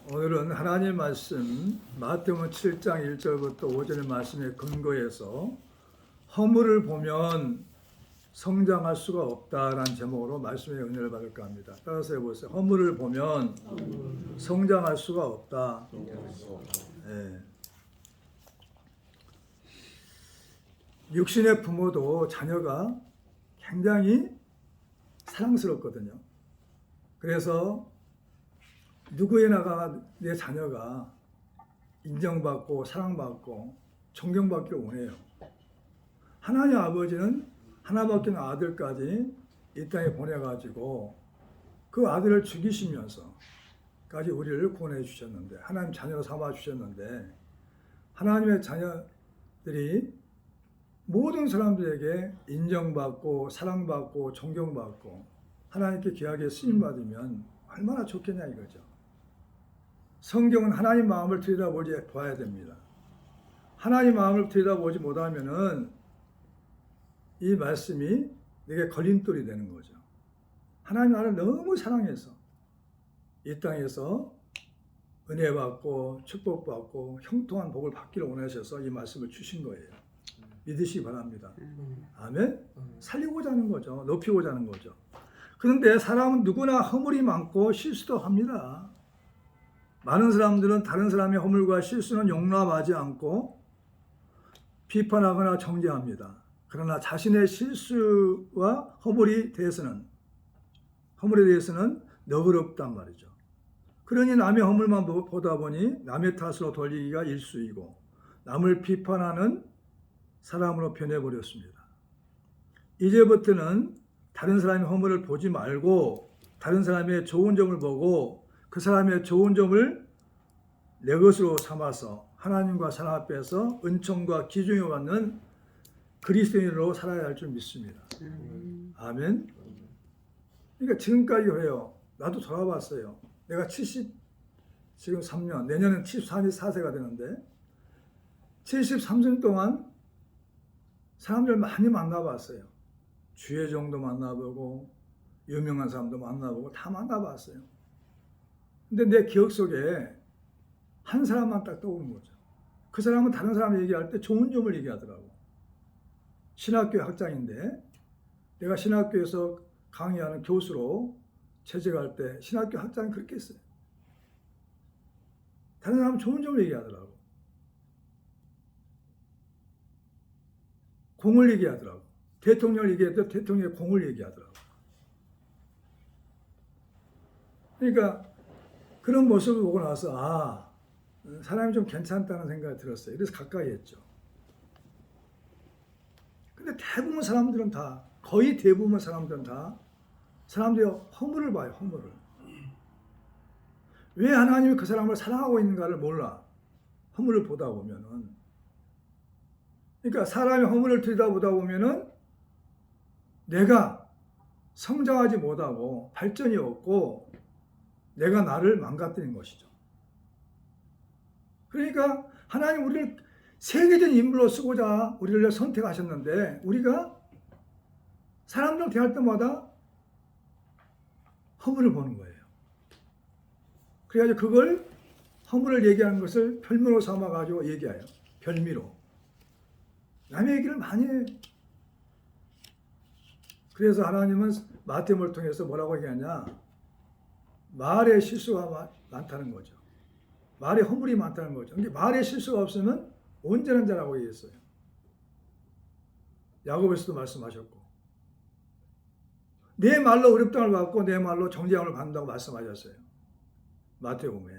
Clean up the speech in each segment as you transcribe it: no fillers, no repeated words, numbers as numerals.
오늘은 하나님 말씀 마태복음 7장 1절부터 5절의 말씀에 근거해서 허물을 보면 성장할 수가 없다라는 제목으로 말씀의 은혜를 받을까 합니다. 따라서 해보세요. 허물을 보면 성장할 수가 없다. 네. 육신의 부모도 자녀가 굉장히 사랑스럽거든요. 그래서 누구에나가 내 자녀가 인정받고 사랑받고 존경받기를 원해요. 하나님 아버지는 하나밖에 없는 아들까지 이 땅에 보내가지고 그 아들을 죽이시면서까지 우리를 구원해 주셨는데, 하나님 자녀로 삼아 주셨는데, 하나님의 자녀들이 모든 사람들에게 인정받고 사랑받고 존경받고 하나님께 귀하게 쓰임받으면 얼마나 좋겠냐 이거죠. 성경은 하나님 마음을 들여다보지 봐야 됩니다. 하나님 마음을 들여다보지 못하면은 이 말씀이 내게 걸림돌이 되는 거죠. 하나님 나를 너무 사랑해서 이 땅에서 은혜 받고 축복 받고 형통한 복을 받기를 원하셔서 이 말씀을 주신 거예요. 믿으시기 바랍니다. 아멘. 살리고자 하는 거죠. 높이고자 하는 거죠. 그런데 사람은 누구나 허물이 많고 실수도 합니다. 많은 사람들은 다른 사람의 허물과 실수는 용납하지 않고 비판하거나 정죄합니다. 그러나 자신의 실수와 허물에 대해서는 너그럽단 말이죠. 그러니 남의 허물만 보다 보니 남의 탓으로 돌리기가 일수이고 남을 비판하는 사람으로 변해버렸습니다. 이제부터는 다른 사람의 허물을 보지 말고 다른 사람의 좋은 점을 보고 그 사람의 좋은 점을 내 것으로 삼아서 하나님과 사람 앞에서 은총과 기중을 받는 그리스도인으로 살아야 할 줄 믿습니다. 아멘. 그러니까 지금까지 그래요. 나도 돌아봤어요. 내가 73년, 내년은 74세가 되는데 73년 동안 사람들 많이 만나봤어요. 주의 종도 만나보고 유명한 사람도 만나보고 다 만나봤어요. 근데 내 기억 속에 한 사람만 딱 떠오르는 거죠. 그 사람은 다른 사람 얘기할 때 좋은 점을 얘기하더라고. 신학교 학장인데 내가 신학교에서 강의하는 교수로 채직할 때 신학교 학장이 그렇게 했어요. 다른 사람은 좋은 점을 얘기하더라고. 공을 얘기하더라고. 대통령을 얘기해도 대통령의 공을 얘기하더라고. 그러니까 그런 모습을 보고 나서 사람이 좀 괜찮다는 생각이 들었어요. 그래서 가까이 했죠. 근데 대부분 사람들은 다, 거의 대부분 사람들은 다 사람들이 허물을 봐요. 허물을. 왜 하나님이 그 사람을 사랑하고 있는가를 몰라. 허물을 보다 보면은. 그러니까 사람의 허물을 들여다보다 보면은 내가 성장하지 못하고 발전이 없고 내가 나를 망가뜨린 것이죠. 그러니까 하나님 우리를 세계적인 인물로 쓰고자 우리를 선택하셨는데 우리가 사람들 대할 때마다 허물을 보는 거예요. 그래가지고 그걸 허물을 얘기하는 것을 별미로 삼아가지고 얘기해요. 별미로. 남의 얘기를 많이 해요. 그래서 하나님은 마태복음을 통해서 뭐라고 얘기하냐? 말에 실수가 많다는 거죠. 말에 허물이 많다는 거죠. 근데 말에 실수가 없으면 온전한 자라고 얘기했어요. 야고보에서도 말씀하셨고, 내 말로 의롭다함을 받고 내 말로 정죄함을 받는다고 말씀하셨어요. 마태복음에.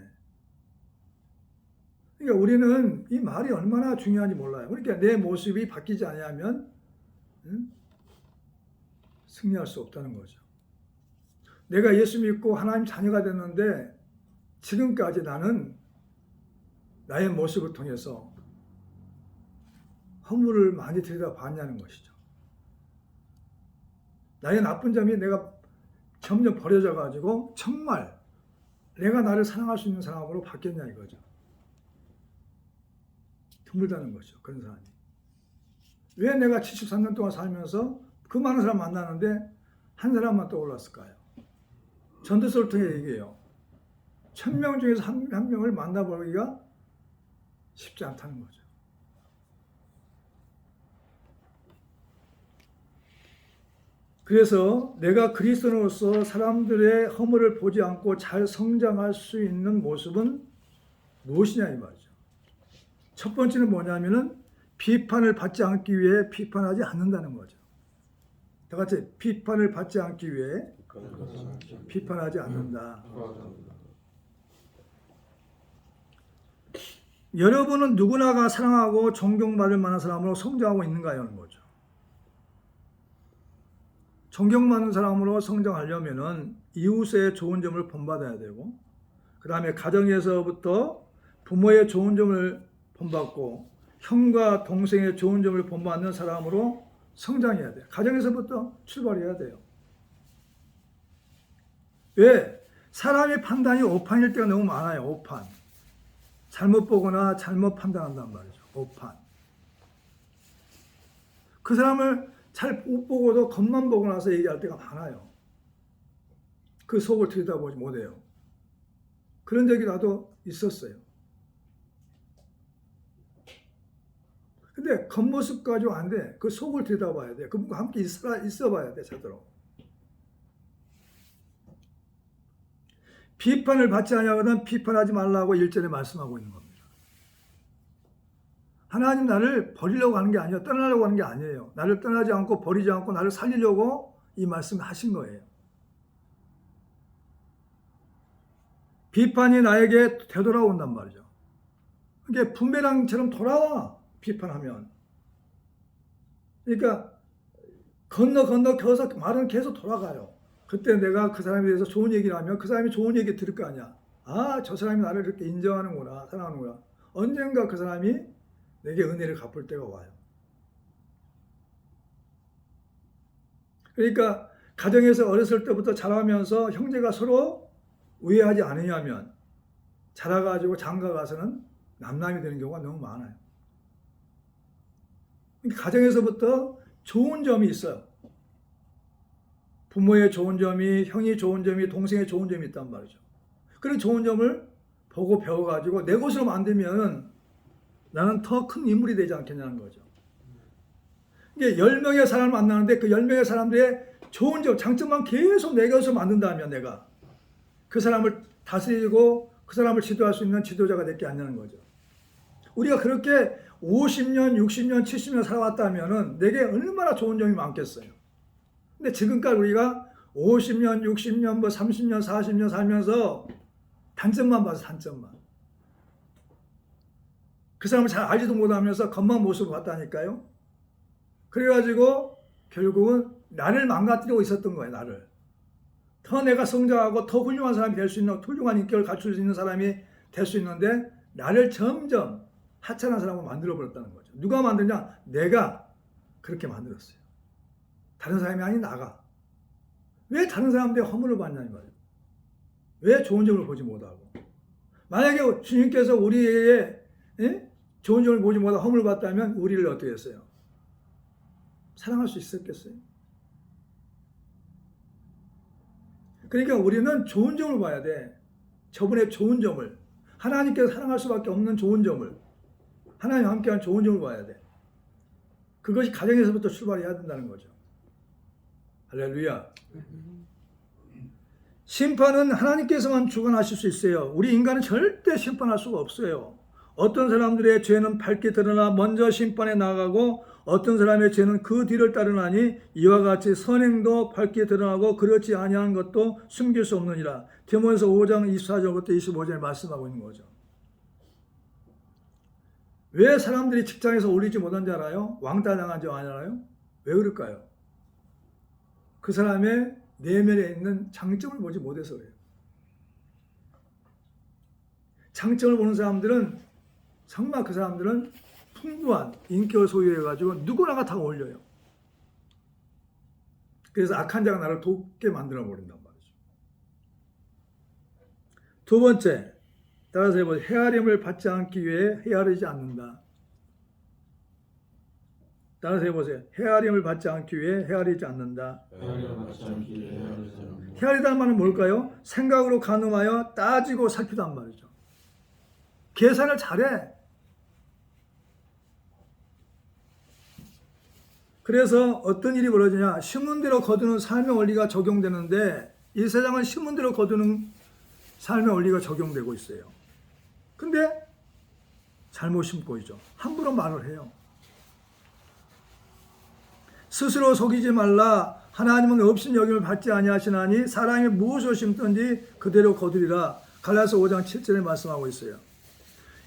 그러니까 우리는 이 말이 얼마나 중요한지 몰라요. 그러니까 내 모습이 바뀌지 않으면 승리할 수 없다는 거죠. 내가 예수 믿고 하나님 자녀가 됐는데 지금까지 나는 나의 모습을 통해서 허물을 많이 들여다봤냐는 것이죠. 나의 나쁜 점이 내가 점점 버려져 가지고 정말 내가 나를 사랑할 수 있는 사람으로 바뀌었냐 이거죠. 드물다는 거죠. 그런 사람이. 왜 내가 73년 동안 살면서 그 많은 사람 만나는데 한 사람만 떠올랐을까요? 전도서를 통해 얘기해요. 1000명 중에서 한 명을 만나보기가 쉽지 않다는 거죠. 그래서 내가 그리스도인으로서 사람들의 허물을 보지 않고 잘 성장할 수 있는 모습은 무엇이냐 이 말이죠. 첫 번째는 뭐냐면은 비판을 받지 않기 위해 비판하지 않는다는 거죠. 다 같이 비판을 받지 않기 위해 비판하지 않는다. 여러분은 누구나가 사랑하고 존경받을 만한 사람으로 성장하고 있는가요? 하는 거죠. 존경받는 사람으로 성장하려면은 이웃의 좋은 점을 본받아야 되고, 그 다음에 가정에서부터 부모의 좋은 점을 본받고, 형과 동생의 좋은 점을 본받는 사람으로 성장해야 돼요. 가정에서부터 출발해야 돼요. 왜? 사람의 판단이 오판일 때가 너무 많아요. 오판. 잘못 보거나 잘못 판단한단 말이죠. 오판. 그 사람을 잘 못 보고도 겉만 보고 나서 얘기할 때가 많아요. 그 속을 들여다보지 못해요. 그런 적이 나도 있었어요. 근데 겉모습 가지고 안 돼. 그 속을 들여다봐야 돼. 그분과 함께 있어봐야 돼, 제대로. 비판을 받지 아니하거든 비판하지 말라고 1절에 말씀하고 있는 겁니다. 하나님 나를 버리려고 하는 게 아니에요. 떠나려고 하는 게 아니에요. 나를 떠나지 않고 버리지 않고 나를 살리려고 이 말씀을 하신 거예요. 비판이 나에게 되돌아온단 말이죠. 이게 부메랑처럼 돌아와. 비판하면. 그러니까 건너겨서 말은 계속 돌아가요. 그때 내가 그 사람에 대해서 좋은 얘기를 하면 그 사람이 좋은 얘기 들을 거 아니야. 아, 저 사람이 나를 이렇게 인정하는구나, 사랑하는구나. 언젠가 그 사람이 내게 은혜를 갚을 때가 와요. 그러니까 가정에서 어렸을 때부터 자라면서 형제가 서로 우애하지 않으냐면 자라가지고 장가 가서는 남남이 되는 경우가 너무 많아요. 가정에서부터 좋은 점이 있어요. 부모의 좋은 점이, 형이 좋은 점이, 동생의 좋은 점이 있단 말이죠. 그런 좋은 점을 보고 배워가지고 내 것으로 만들면 나는 더 큰 인물이 되지 않겠냐는 거죠. 이게 10명의 사람을 만나는데 그 10명의 사람들의 좋은 점, 장점만 계속 내 것으로 만든다면 내가 그 사람을 다스리고 그 사람을 지도할 수 있는 지도자가 되지 않냐는 거죠. 우리가 그렇게 50년, 60년, 70년 살아왔다면 내게 얼마나 좋은 점이 많겠어요. 근데 지금까지 우리가 50년, 60년, 30년, 40년 살면서 단점만 봐서 단점만. 그 사람을 잘 알지도 못하면서 겉만 모습을 봤다니까요. 그래가지고 결국은 나를 망가뜨리고 있었던 거예요. 나를. 더 내가 성장하고 더 훌륭한 사람이 될 수 있는, 훌륭한 인격을 갖출 수 있는 사람이 될 수 있는데 나를 점점 하찮은 사람으로 만들어버렸다는 거죠. 누가 만드냐? 내가 그렇게 만들었어요. 다른 사람이 아닌 나가. 왜 다른 사람들의 허물을 봤냐는 거예요. 왜 좋은 점을 보지 못하고. 만약에 주님께서 우리에게 좋은 점을 보지 못하고 허물을 봤다면 우리를 어떻게 했어요? 사랑할 수 있었겠어요? 그러니까 우리는 좋은 점을 봐야 돼. 저분의 좋은 점을. 하나님께서 사랑할 수밖에 없는 좋은 점을. 하나님과 함께한 좋은 점을 봐야 돼. 그것이 가정에서부터 출발해야 된다는 거죠. 할렐루야. 심판은 하나님께서만 주관하실 수 있어요. 우리 인간은 절대 심판할 수가 없어요. 어떤 사람들의 죄는 밝게 드러나 먼저 심판에 나가고 어떤 사람의 죄는 그 뒤를 따르나니 이와 같이 선행도 밝게 드러나고 그렇지 아니한 것도 숨길 수 없느니라. 디모데서 5장 24절부터 25절에 말씀하고 있는 거죠. 왜 사람들이 직장에서 올리지 못한지 알아요? 왕따 당한 줄 알아요? 왜 그럴까요? 그 사람의 내면에 있는 장점을 보지 못해서 그래요. 장점을 보는 사람들은 정말 그 사람들은 풍부한 인격을 소유해가지고 누구나가 다 올려요. 그래서 악한 자가 나를 돕게 만들어 버린단 말이죠. 두 번째, 따라서 해보세요. 헤아림을 받지 않기 위해 헤아리지 않는다. 따라서 해보세요. 헤아림을 받지 않기 위해 헤아리지 않는다. 헤아리다는 말은 뭘까요? 생각으로 가늠하여 따지고 살피단 말이죠. 계산을 잘해. 그래서 어떤 일이 벌어지냐? 심은 대로 거두는 삶의 원리가 적용되는데 이 세상은 심은 대로 거두는 삶의 원리가 적용되고 있어요. 근데 잘못 심고 있죠. 함부로 말을 해요. 스스로 속이지 말라. 하나님은 없인 여김을 받지 아니하시나니 사람이 무엇을 심든지 그대로 거두리라. 갈라디아서 5장 7절에 말씀하고 있어요.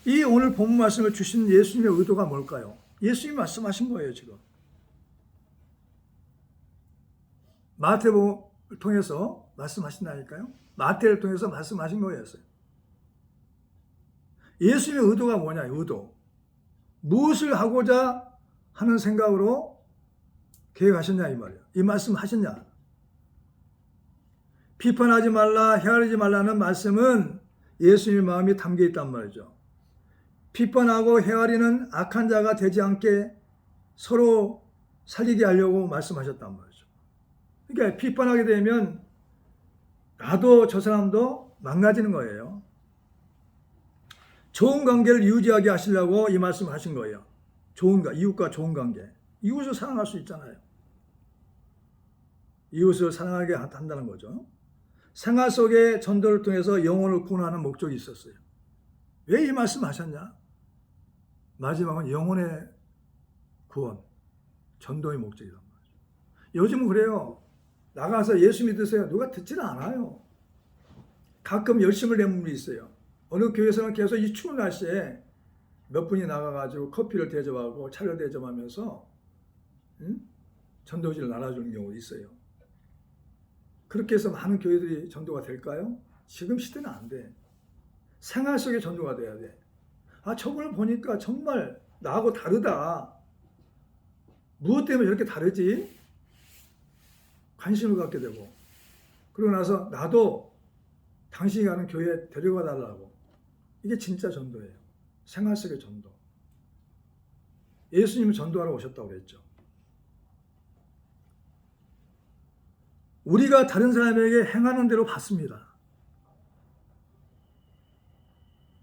이 오늘 본문 말씀을 주신 예수님의 의도가 뭘까요? 예수님이 말씀하신 거예요, 지금. 마태복음을 통해서 말씀하신다니까요. 마태를 통해서 말씀하신 거였어요. 예수님의 의도가 뭐냐, 의도. 무엇을 하고자 하는 생각으로 계획하셨냐, 이 말이에요. 이 말씀 하셨냐. 비판하지 말라, 헤아리지 말라는 말씀은 예수님의 마음이 담겨 있단 말이죠. 비판하고 헤아리는 악한 자가 되지 않게 서로 살리게 하려고 말씀하셨단 말이죠. 그러니까 비판하게 되면 나도 저 사람도 망가지는 거예요. 좋은 관계를 유지하게 하시려고 이 말씀을 하신 거예요. 이웃과 좋은 관계. 이웃을 사랑할 수 있잖아요. 이웃을 사랑하게 한다는 거죠. 생활 속의 전도를 통해서 영혼을 구원하는 목적이 있었어요. 왜 이 말씀 하셨냐? 마지막은 영혼의 구원, 전도의 목적이란 말이죠. 요즘은 그래요. 나가서 예수 믿으세요. 누가 듣지는 않아요. 가끔 열심을 내는 분이 있어요. 어느 교회에서는 계속 이 추운 날씨에 몇 분이 나가가지고 커피를 대접하고 차를 대접하면서 전도지를 나눠주는 경우도 있어요. 그렇게 해서 많은 교회들이 전도가 될까요? 지금 시대는 안 돼. 생활 속에 전도가 돼야 돼. 아, 저분을 보니까 정말 나하고 다르다. 무엇 때문에 저렇게 다르지? 관심을 갖게 되고, 그러고 나서 나도 당신이 가는 교회에 데려가 달라고. 이게 진짜 전도예요. 생활 속의 전도. 예수님은 전도하러 오셨다고 그랬죠. 우리가 다른 사람에게 행하는 대로 받습니다.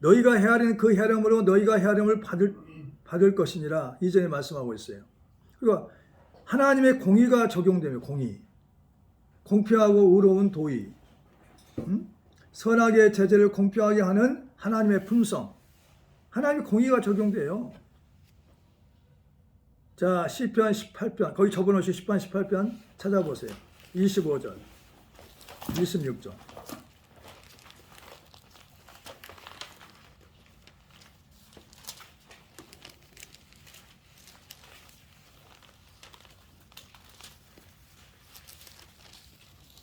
너희가 헤아리는 그 헤아림으로 너희가 헤아림을 받을 것이니라. 이전에 말씀하고 있어요. 그러니까 하나님의 공의가 적용되며, 공의. 공평하고 의로운 도의. 선하게 제재를 공평하게 하는 하나님의 품성. 하나님의 공의가 적용돼요. 자, 시편 18편. 거기 적어놓으신 시편 18편 찾아보세요. 25절, 26절.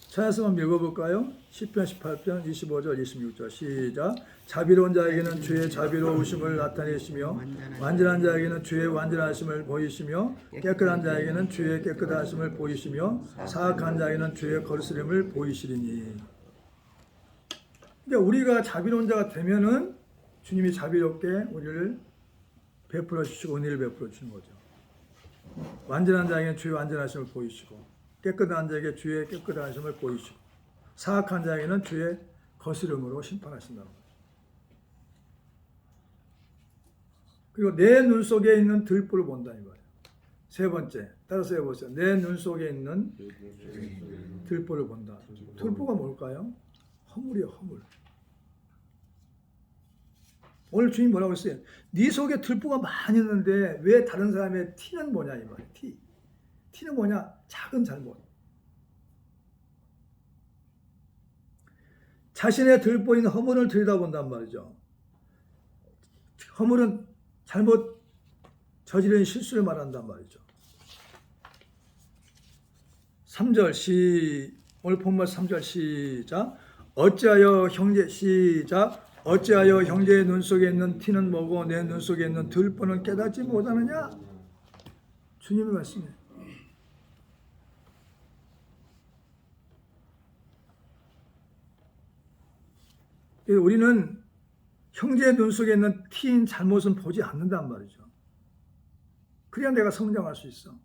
찾아서 한번 읽어볼까요? 시편 18편 25절 26절 시작. 자비로운 자에게는 주의 자비로우심을 나타내시며 완전한 자에게는 주의 완전하심을 보이시며 깨끗한 자에게는 주의 깨끗하심을 보이시며 사악한 자에게는 주의 거스름을 보이시리니. 그러니까 우리가 자비로운 자가 되면은 주님이 자비롭게 우리를 베풀어 주시고 은혜를 베풀어 주시는 거죠. 완전한 자에게는 주의 완전하심을 보이시고 깨끗한 자에게 주의 깨끗하심을 보이시고 사악한 자에게는 주의 거스름으로 심판하신다는 거죠. 그리고 내 눈 속에 있는 들보를 본다 이 말이에요. 세 번째, 따라서 해보세요. 내 눈 속에 있는 들보를 본다. 들보가 뭘까요? 허물이요, 허물. 오늘 주님 뭐라고 했어요? 네 속에 들보가 많이 있는데 왜 다른 사람의 티는 뭐냐 이 말이에요. 티는 뭐냐? 작은 잘못. 자신의 들보인 허물을 들여다본단 말이죠. 허물은 잘못 저지른 실수를 말한단 말이죠. 3절 오늘 본문 3절 시작. 어찌하여 형제의 눈 속에 있는 티는 뭐고 내 눈 속에 있는 들보는 깨닫지 못하느냐? 주님의 말씀이에요. 우리는 형제의 눈 속에 있는 티인 잘못은 보지 않는단 말이죠. 그래야 내가 성장할 수 있어.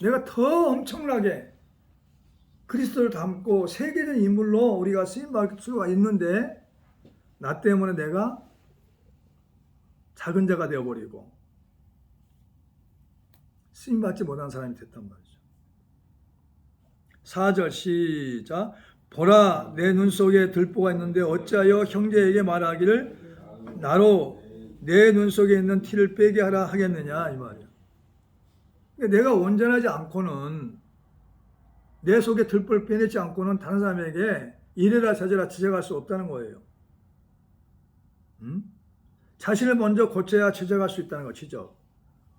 내가 더 엄청나게 그리스도를 닮고 세계적인 인물로 우리가 쓰임받을 수가 있는데 나 때문에 내가 작은 자가 되어버리고 쓰임받지 못한 사람이 됐단 말이죠. 4절 시작. 보라, 내 눈 속에 들보가 있는데 어찌하여 형제에게 말하기를 나로 내 눈 속에 있는 티를 빼게 하라 하겠느냐, 이 말이야. 내가 온전하지 않고는, 내 속에 들보를 빼내지 않고는 다른 사람에게 이래라 저래라 지적할 수 없다는 거예요. 자신을 먼저 고쳐야 지적할 수 있다는 거, 지적.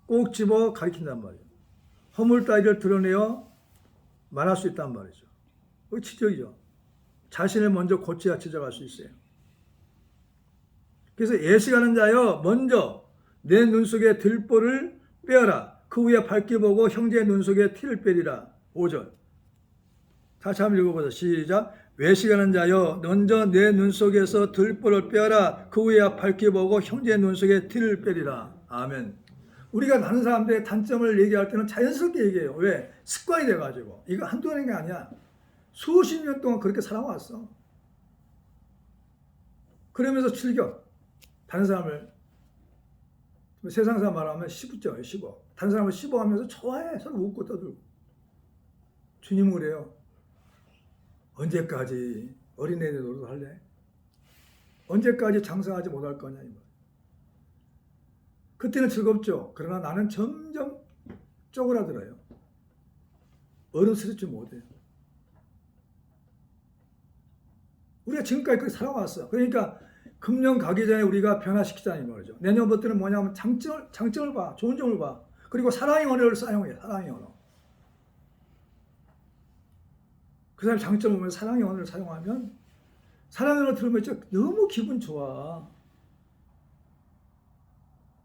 꼭 집어 가리킨단 말이에요. 허물 따위를 드러내어 말할 수 있단 말이죠. 그게 지적이죠. 자신을 먼저 고쳐야 지적할 수 있어요. 그래서 예식하는 자여 먼저 내 눈 속에 들보를 빼어라. 그 후에 밝게 보고 형제의 눈 속에 티를 빼리라. 5절. 다시 한번 읽어보자. 시작. 외식하는 자여 먼저 내 눈 속에서 들보를 빼어라. 그 후에 밝게 보고 형제의 눈 속에 티를 빼리라. 아멘. 우리가 다른 사람들의 단점을 얘기할 때는 자연스럽게 얘기해요. 왜? 습관이 돼가지고. 이거 한두 번인 게 아니야. 수십 년 동안 그렇게 살아왔어. 그러면서 즐겨. 다른 사람을, 세상 사람 말하면 씹죠. 씹어. 다른 사람을 씹어하면서 좋아해. 서로 웃고 떠들고. 주님은 그래요. 언제까지 어린애들 노릇 할래? 언제까지 장사하지 못할 거냐, 이 말. 그때는 즐겁죠. 그러나 나는 점점 쪼그라들어요. 어른스럽지 못해요. 우리가 지금까지 그렇게 살아왔어. 그러니까 금년 가기 전에 우리가 변화시키자는 말이죠. 내년부터는 뭐냐면 장점을 봐. 좋은 점을 봐. 그리고 사랑의 언어를 사용해. 사랑의 언어. 그 사람의 장점을 보면 사랑의 언어를 사용하면 사랑의 언어 들으면 진짜 너무 기분 좋아.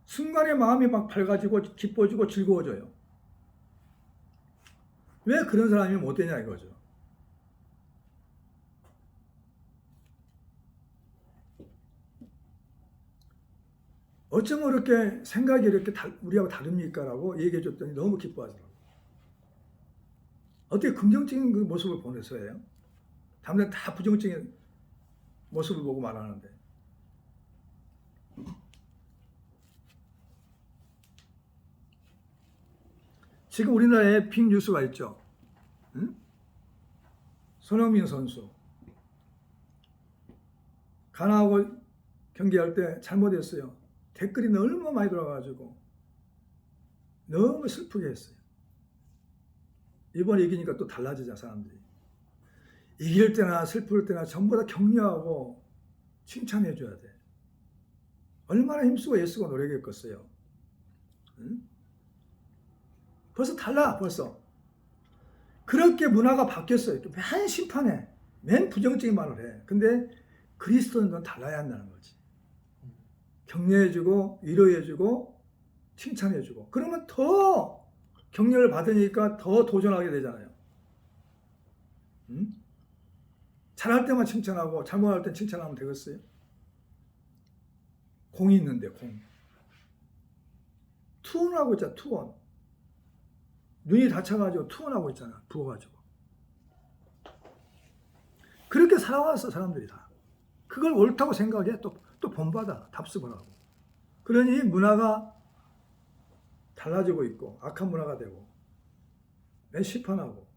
순간에 마음이 막 밝아지고 기뻐지고 즐거워져요. 왜 그런 사람이 못 되냐 이거죠. 어쩌면 이렇게 생각이 이렇게 우리하고 다릅니까? 라고 얘기해 줬더니 너무 기뻐하더라고요. 어떻게 긍정적인 그 모습을 보내서요? 다음날 다 부정적인 모습을 보고 말하는데. 지금 우리나라에 빅 뉴스가 있죠. 응? 손흥민 선수. 가나하고 경기할 때 잘못했어요. 댓글이 너무 많이 들어와가지고 너무 슬프게 했어요. 이번에 이기니까 또 달라지자 사람들이. 이길 때나 슬플 때나 전부 다 격려하고 칭찬해 줘야 돼. 얼마나 힘쓰고 애쓰고 노력했겠어요. 응? 벌써 달라 벌써. 그렇게 문화가 바뀌었어요. 맨 심판해. 맨 부정적인 말을 해. 근데 그리스도는 넌 달라야 한다는 거지. 격려해주고 위로해주고 칭찬해주고 그러면 더 격려를 받으니까 더 도전하게 되잖아요. 응? 잘할 때만 칭찬하고 잘못할 때 칭찬하면 되겠어요? 공이 있는데 공. 투혼하고 있잖아. 투혼. 눈이 다쳐가지고 투혼하고 있잖아. 부어가지고. 그렇게 살아왔어 사람들이 다. 그걸 옳다고 생각해. 또 본받아. 답습을 하고. 그러니 문화가 달라지고 있고 악한 문화가 되고 매 심판하고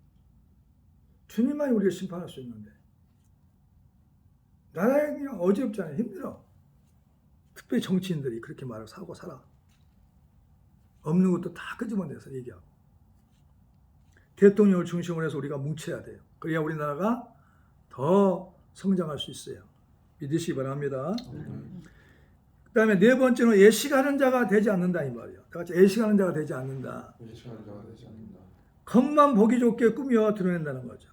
주님만이 우리를 심판할 수 있는데 나라에 그냥 어지럽잖아요. 힘들어. 특별히 정치인들이 그렇게 말을 사고 살아. 없는 것도 다 끄집어내서 얘기하고 대통령을 중심으로 해서 우리가 뭉쳐야 돼요. 그래야 우리나라가 더 성장할 수 있어요. 믿으시기 바랍니다. 그 다음에 네 번째는 예식하는 자가 되지 않는다 이 말이에요. 다 같이 예식하는 자가 되지 않는다. 예식하는 자가 되지 않는다. 겉만 보기 좋게 꾸며 드러낸다는 거죠.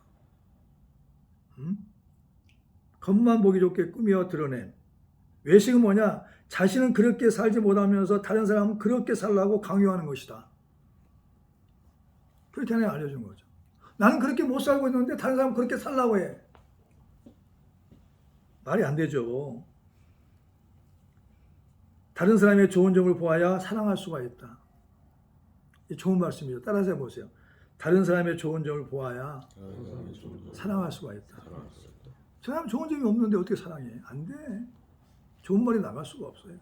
겉만 보기 좋게 꾸며 드러낸. 외식은 뭐냐? 자신은 그렇게 살지 못하면서 다른 사람은 그렇게 살라고 강요하는 것이다. 그렇게 하나 알려준 거죠. 나는 그렇게 못 살고 있는데 다른 사람은 그렇게 살라고 해. 말이 안 되죠. 다른 사람의 좋은 점을 보아야 사랑할 수가 있다. 이 좋은 말씀이죠. 따라서 해보세요. 다른 사람의 좋은 점을 보아야 사랑할 수가 있다. 저 사람 좋은 점이 없는데 어떻게 사랑해? 안 돼. 좋은 말이 나갈 수가 없어요.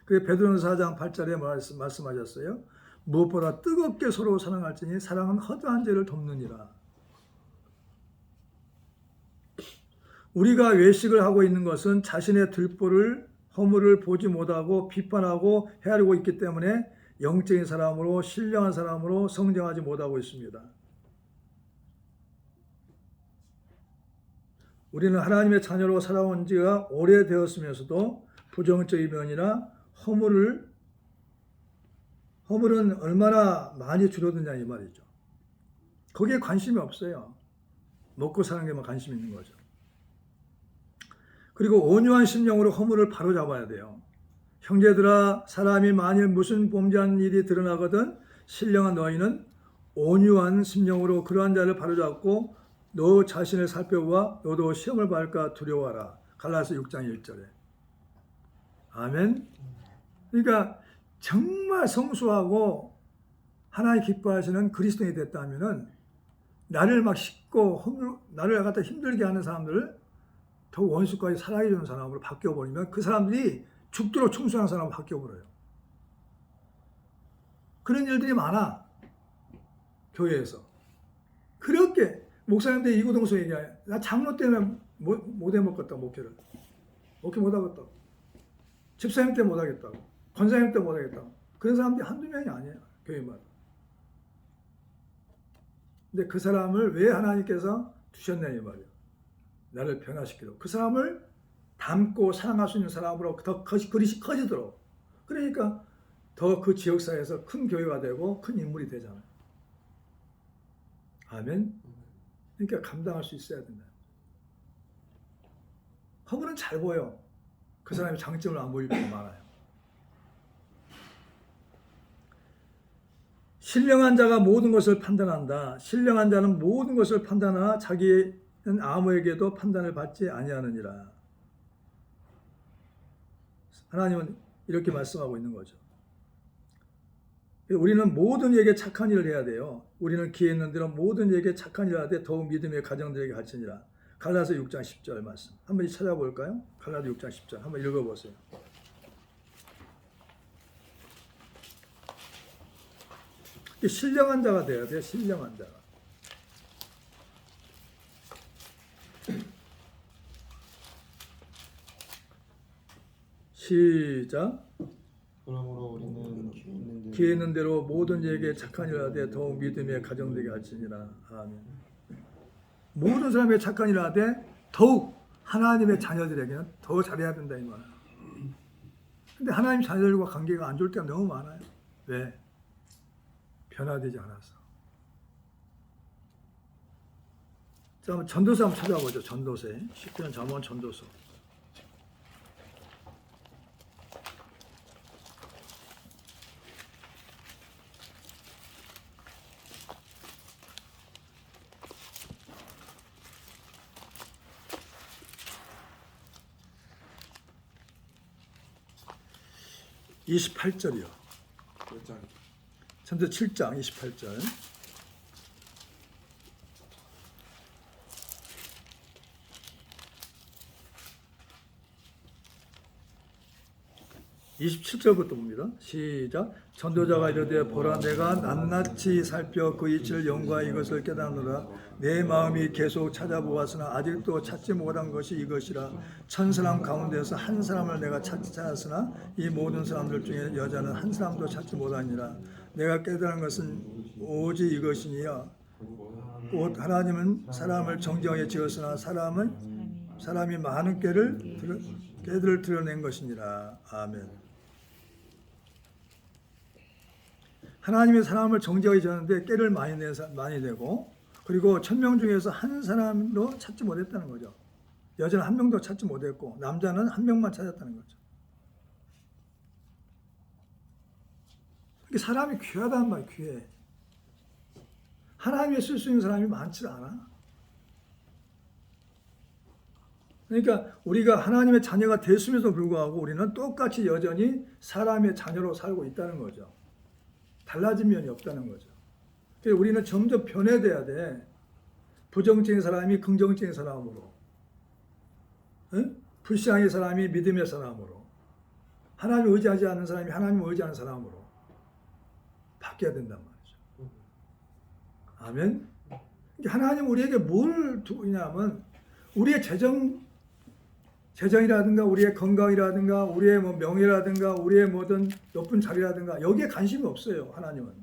그래서 베드로전서 4장 8절에 말씀하셨어요. 무엇보다 뜨겁게 서로 사랑할지니 사랑은 허다한 죄를 덮느니라. 우리가 외식을 하고 있는 것은 자신의 들보를 허물을 보지 못하고 비판하고 헤아리고 있기 때문에 영적인 사람으로 신령한 사람으로 성장하지 못하고 있습니다. 우리는 하나님의 자녀로 살아온 지가 오래되었으면서도 부정적인 면이나 허물은 얼마나 많이 줄어드냐 이 말이죠. 거기에 관심이 없어요. 먹고 사는 데만 관심이 있는 거죠. 그리고 온유한 심령으로 허물을 바로잡아야 돼요. 형제들아, 사람이 만일 무슨 범죄한 일이 드러나거든 신령한 너희는 온유한 심령으로 그러한 자를 바로잡고 너 자신을 살펴보아 너도 시험을 받을까 두려워하라. 갈라디아서 6장 1절에. 아멘. 그러니까 정말 성수하고 하나님 기뻐하시는 그리스도인이 됐다면은 나를 막 싣고 나를 갖다 힘들게 하는 사람들을 더 원수까지 사랑해 주는 사람으로 바뀌어버리면 그 사람들이 죽도록 충성하는 사람으로 바뀌어버려요. 그런 일들이 많아. 교회에서. 그렇게 목사님들 이구동성 얘기해요. 나 장로 때문에 못 해먹겠다, 목회를. 목회 못 하겠다. 집사님 때문에 못 하겠다고. 권사님 때문에 못 하겠다고. 그런 사람들이 한두 명이 아니에요. 교회마다. 근데 그 사람을 왜 하나님께서 두셨냐 이 말이에요. 나를 변화시키도록. 그 사람을 닮고 사랑할 수 있는 사람으로 더 그릇이 커지도록. 그러니까 더 그 지역사회에서 큰 교회가 되고 큰 인물이 되잖아요. 아멘. 그러니까 감당할 수 있어야 된다. 허물은 잘 보여. 그 사람의 장점을 안 보일 때가 많아요. 신령한 자가 모든 것을 판단한다. 신령한 자는 모든 것을 판단하나 자기는 아무에게도 판단을 받지 아니하느니라. 하나님은 이렇게 말씀하고 있는 거죠. 우리는 모든 이에게 착한 일을 해야 돼요. 우리는 기회 있는 대로 모든 이에게 착한 일을 하되 더욱 믿음의 가정들에게 가르치니라. 갈라디아서 6장 10절 말씀. 한번 찾아볼까요? 갈라디아서 6장 10절 한번 읽어보세요. 신령한 자가 돼야 돼요. 신령한 자가. 시작. 그러므로 우리는 기회 있는 대로 모든 이에게 착한 일을 하되 더욱 믿음의 가정되게 할지니라. 아멘. 모든 사람에게 착한 일을 하되 더욱 하나님의 자녀들에게는 더 잘해야 된다 이 말이에요. 근데 하나님 자녀들과 관계가 안 좋을 때가 너무 많아요. 왜? 변화되지 않아서. 자, 한번 전도서 한번 찾아보죠. 전도서에. 시편 잠언 전도서. (28절이요) 전도 7장 28절. (27절부터) 봅니다. 시작. 전도자가 이르되 보라 내가 낱낱이 살펴 그 이치를 연구하여 이것을 깨닫노라. 내 마음이 계속 찾아보았으나 아직도 찾지 못한 것이 이것이라. 천 사람 가운데서 한 사람을 내가 찾았으나 이 모든 사람들 중에 여자는 한 사람도 찾지 못하니라. 내가 깨달은 것은 오직 이것이니라. 곧 하나님은 사람을 정정하게 지었으나 사람이 많은 깨들을 드러낸 것이니라. 아멘. 하나님의 사람을 정죄하게 지었는데 깨를 많이 내고, 그리고 1000명 중에서 한 사람도 찾지 못했다는 거죠. 여자는 한 명도 찾지 못했고 남자는 한 명만 찾았다는 거죠. 사람이 귀하다는 말이에요. 귀해. 하나님이 쓸 수 있는 사람이 많지 않아. 그러니까 우리가 하나님의 자녀가 됐음에도 불구하고 우리는 똑같이 여전히 사람의 자녀로 살고 있다는 거죠. 달라진 면이 없다는 거죠. 그래서 우리는 점점 변해돼야 돼. 부정적인 사람이 긍정적인 사람으로, 응? 불신앙의 사람이 믿음의 사람으로, 하나님을 의지하지 않는 사람이 하나님을 의지하는 사람으로 바뀌어야 된단 말이죠. 아멘. 하나님 우리에게 뭘 두고 있냐면 우리의 재정이라든가 우리의 건강이라든가 우리의 뭐 명예라든가 우리의 뭐든 높은 자리라든가 여기에 관심이 없어요. 하나님은.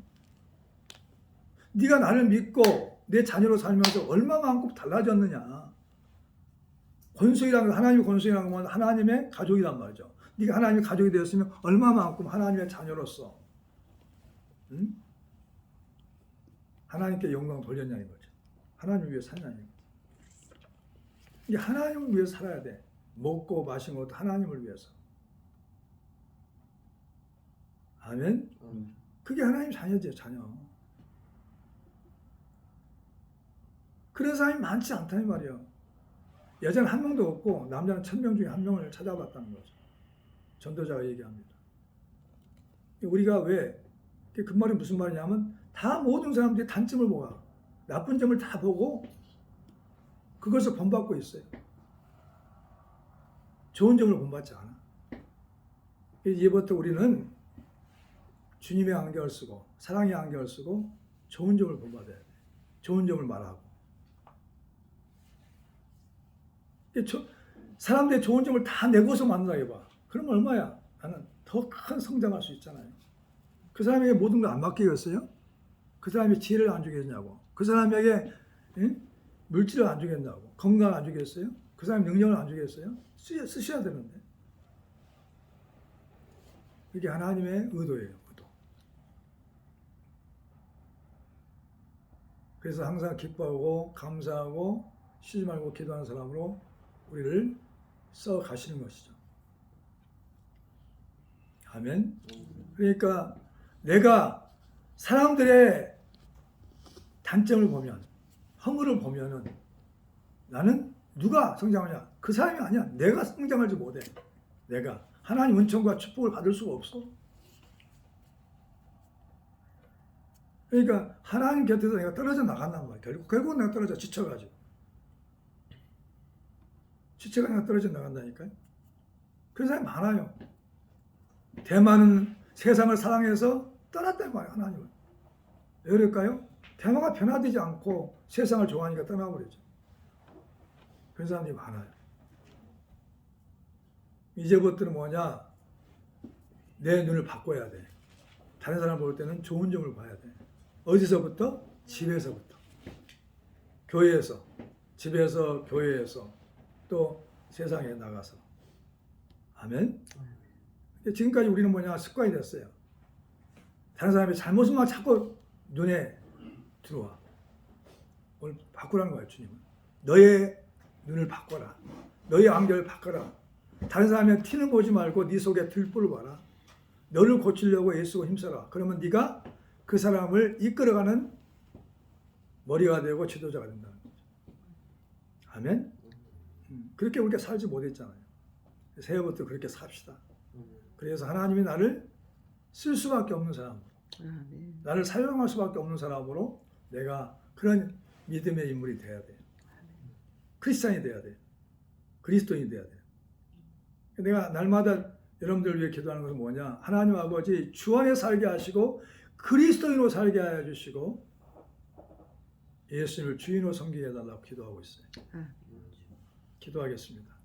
네가 나를 믿고 내 자녀로 살면서 얼마만큼 달라졌느냐. 권속이라는 건 하나님의 권속이라는 건 하나님의 가족이란 말이죠. 네가 하나님의 가족이 되었으면 얼마만큼 하나님의 자녀로서 하나님께 영광 돌렸냐는 거죠. 하나님을 위해 사냐는 거죠. 이게 하나님을 위해 살아야 돼. 먹고 마시는 것도 하나님을 위해서. 아멘? 그게 하나님 자녀죠, 자녀. 그런 사람이 많지 않다는 말이에요. 여자는 한 명도 없고 남자는 1000명 중에 한 명을 찾아봤다는 거죠. 전도자가 얘기합니다. 우리가 왜, 그 말이 무슨 말이냐면 다 모든 사람들이 단점을 보아. 나쁜 점을 다 보고 그것을 본받고 있어요. 좋은 점을 본받지 않아. 이제부터 우리는 주님의 안경을 쓰고 사랑의 안경을 쓰고 좋은 점을 본받아야 돼. 좋은 점을 말하고. 사람들의 좋은 점을 다 내 것으로 만들어 해봐. 그럼 얼마야? 나는 더 큰 성장할 수 있잖아요. 그 사람에게 모든 걸 안 맡기겠어요? 그 사람이 지혜를 안 주겠냐고. 그 사람에게 물질을 안 주겠냐고. 건강을 안 주겠어요? 그 사람 능력을 안 주겠어요? 쓰셔야 되는데. 이게 하나님의 의도예요. 의도. 그래서 항상 기뻐하고 감사하고 쉬지 말고 기도하는 사람으로 우리를 써 가시는 것이죠. 아멘. 그러니까 내가 사람들의 단점을 보면, 허물을 보면은 나는 누가 성장하냐? 그 사람이 아니야. 내가 성장하지 못해. 내가 하나님 은총과 축복을 받을 수가 없어. 그러니까 하나님 곁에서 내가 떨어져 나간단 말이야. 결국은 내가 떨어져 지쳐가지고. 지체가 그냥 떨어져 나간다니까요. 그런 사람이 많아요. 대만은 세상을 사랑해서 떠났단 말이에요. 하나님은. 왜 그럴까요? 대마가 변화되지 않고 세상을 좋아하니까 떠나버리죠. 그런 사람들이 많아요. 이제부터는 뭐냐? 내 눈을 바꿔야 돼. 다른 사람 볼 때는 좋은 점을 봐야 돼. 어디서부터? 집에서부터. 교회에서. 집에서, 교회에서. 또 세상에 나가서. 아멘? 지금까지 우리는 뭐냐? 습관이 됐어요. 다른 사람의 잘못만 자꾸 눈에 들어와. 오늘 바꾸라는 거예요, 주님은. 너의 눈을 바꿔라. 너의 안경을 바꿔라. 다른 사람의 티는 보지 말고 네 속에 들불을 봐라. 너를 고치려고 애쓰고 힘써라. 그러면 네가 그 사람을 이끌어가는 머리가 되고 지도자가 된다는 거죠. 아멘? 그렇게 우리가 살지 못했잖아요. 새해부터 그렇게 삽시다. 그래서 하나님이 나를 쓸 수밖에 없는 사람으로, 나를 사용할 수밖에 없는 사람으로 내가 그런 믿음의 인물이 돼야 돼요. 크리스찬이 돼야 돼요. 그리스도인이 돼야 돼요. 내가 날마다 여러분들을 위해 기도하는 것은 뭐냐? 하나님 아버지 주 안에 살게 하시고 그리스도인으로 살게 하여 주시고 예수님을 주인으로 섬기게 해달라고 기도하고 있어요. 기도하겠습니다.